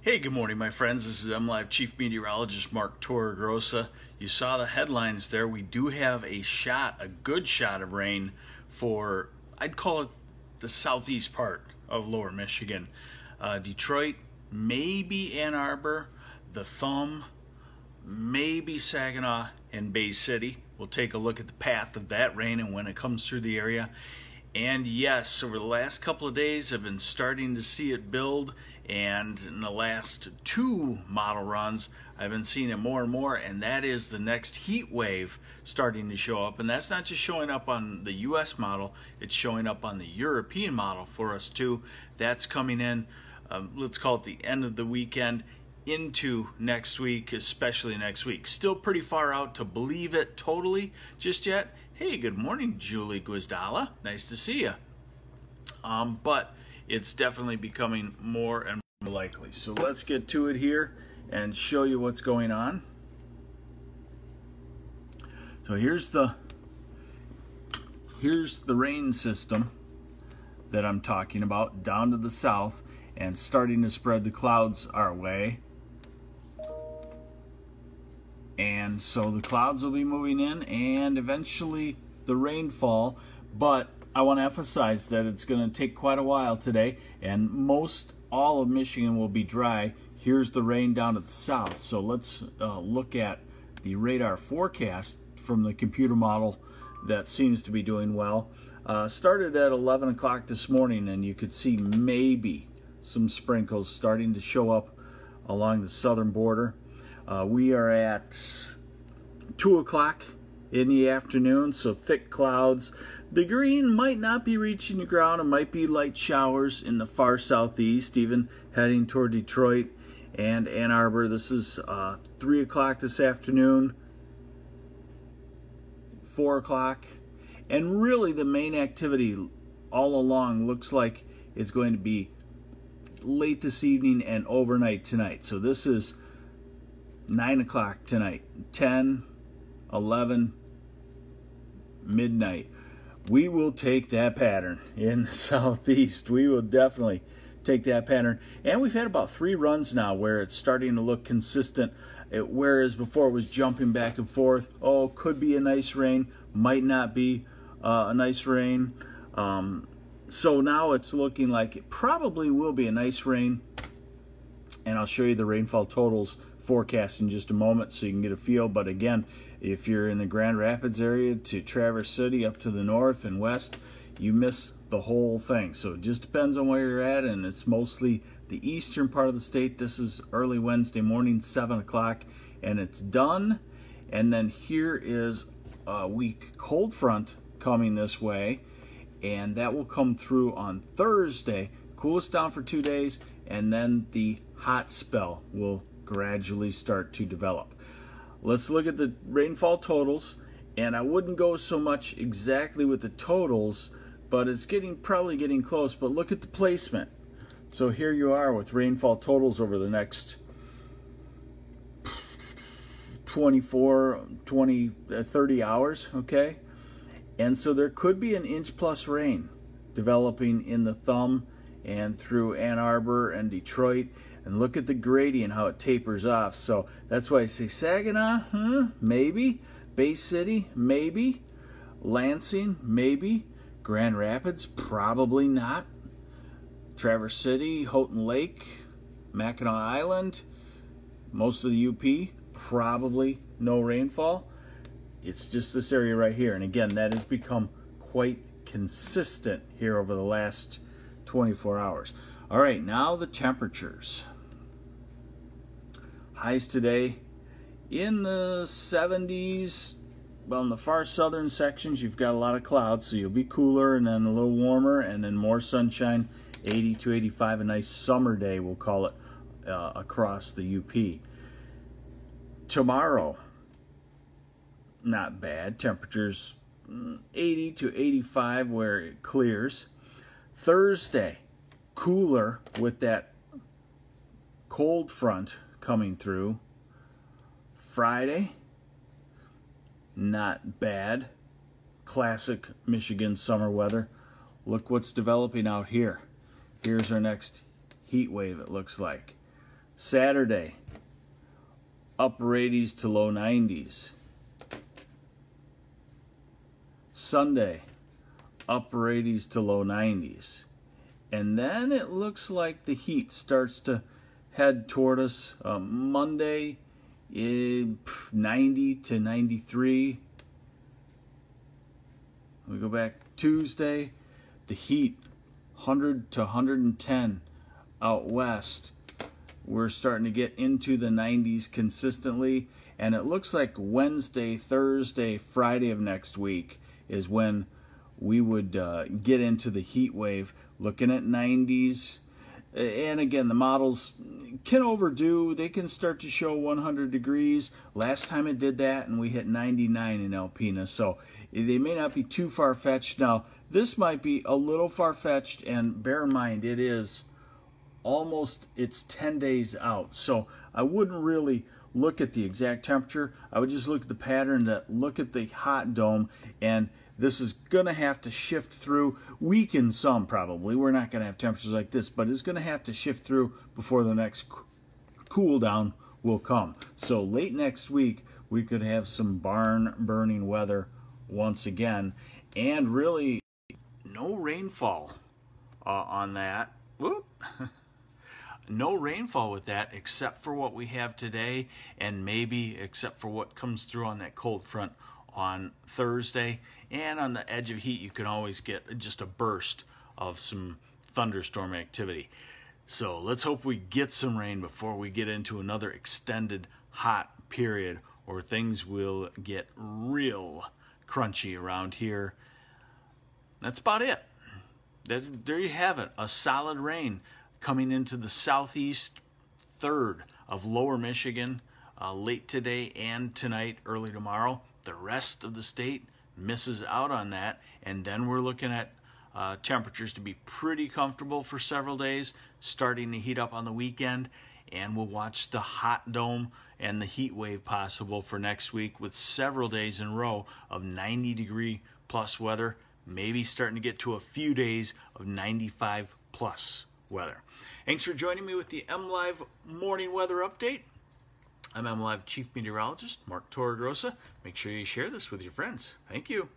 Hey, good morning, my friends. This is MLive Chief Meteorologist Mark Torregrossa. You saw the headlines there. We do have a good shot of rain for, I'd call it the southeast part of lower Michigan. Detroit, maybe Ann Arbor, the Thumb, maybe Saginaw and Bay City. We'll take a look at the path of that rain and when it comes through the area. And yes, over the last couple of days, I've been starting to see it build, and in the last two model runs, I've been seeing it more and more, and that is the next heat wave starting to show up. And that's not just showing up on the US model, it's showing up on the European model for us too. That's coming in, let's call it the end of the weekend into next week, especially next week. Still pretty far out to believe it totally just yet. Hey, good morning, Julie Guizdala. Nice to see you. But it's definitely becoming more and more likely. So let's get to it here and show you what's going on. So here's the rain system that I'm talking about down to the south and starting to spread the clouds our way. And so the clouds will be moving in and eventually the rainfall, but I want to emphasize that it's going to take quite a while today, and most all of Michigan will be dry. Here's the rain down at the south. So let's look at the radar forecast from the computer model that seems to be doing well. Started at 11 o'clock this morning, and you could see maybe some sprinkles starting to show up along the southern border. We are at 2 o'clock in the afternoon, so thick clouds. The green might not be reaching the ground. It might be light showers in the far southeast, even heading toward Detroit and Ann Arbor. This is 3 o'clock this afternoon, 4 o'clock. And really the main activity all along looks like it's going to be late this evening and overnight tonight. So this is 9 o'clock tonight, 10, 11, midnight. We will take that pattern in the southeast. We will definitely take that pattern. And we've had about 3 runs now where it's starting to look consistent, whereas before it was jumping back and forth. Oh, could be a nice rain, might not be a nice rain. So now it's looking like it probably will be a nice rain. And I'll show you the rainfall totals forecast in just a moment so you can get a feel. But again, if you're in the Grand Rapids area to Traverse City up to the north and west, you miss the whole thing. So it just depends on where you're at, and it's mostly the eastern part of the state. This is early Wednesday morning, 7 o'clock, and it's done. And then here is a weak cold front coming this way, and that will come through on Thursday, cool us down for 2 days, and then the hot spell will gradually start to develop. Let's look at the rainfall totals, and I wouldn't go so much exactly with the totals, but it's probably getting close. But look at the placement. So here you are with rainfall totals over the next 30 hours, okay? And so there could be an inch plus rain developing in the Thumb and through Ann Arbor and Detroit. And look at the gradient, how it tapers off. So that's why I say Saginaw, maybe. Bay City, maybe. Lansing, maybe. Grand Rapids, probably not. Traverse City, Houghton Lake, Mackinac Island, most of the UP, probably no rainfall. It's just this area right here. And again, that has become quite consistent here over the last 24 hours. All right, now the temperatures. Highs today in the 70s. Well, in the far southern sections, you've got a lot of clouds, so you'll be cooler, and then a little warmer, and then more sunshine, 80 to 85, a nice summer day, we'll call it, across the UP. Tomorrow, not bad. Temperatures 80 to 85 where it clears. Thursday, cooler with that cold front coming through. Friday, not bad. Classic Michigan summer weather. Look what's developing out here. Here's our next heat wave, it looks like. Saturday, upper 80s to low 90s. Sunday, upper 80s to low 90s. And then it looks like the heat starts to head toward us. Monday, 90 to 93. We go back Tuesday, the heat 100 to 110 out west. We're starting to get into the 90s consistently, and it looks like Wednesday, Thursday, Friday of next week is when we would get into the heat wave, looking at 90s. And again, the models can overdo. They can start to show 100 degrees. Last time it did that, and we hit 99 in Alpena. So they may not be too far-fetched. Now, this might be a little far-fetched, and bear in mind, it is almost, it's 10 days out. So I wouldn't really look at the exact temperature. I would just look at the pattern, look at the hot dome, and this is going to have to shift through, weaken some probably. We're not going to have temperatures like this, but it's going to have to shift through before the next cool down will come. So late next week, we could have some barn burning weather once again, and really no rainfall on that. Whoop. No rainfall with that except for what we have today, and maybe except for what comes through on that cold front on Thursday. And on the edge of heat, you can always get just a burst of some thunderstorm activity. So let's hope we get some rain before we get into another extended hot period, or things will get real crunchy around here. That's about it. There you have it, a solid rain coming into the southeast third of lower Michigan late today and tonight, early tomorrow. The rest of the state misses out on that, and then we're looking at temperatures to be pretty comfortable for several days, starting to heat up on the weekend, and we'll watch the hot dome and the heat wave possible for next week, with several days in a row of 90-degree plus weather, maybe starting to get to a few days of 95 plus weather. Thanks for joining me with the MLive morning weather update. I'm MLive Chief Meteorologist Mark Torregrossa. Make sure you share this with your friends. Thank you.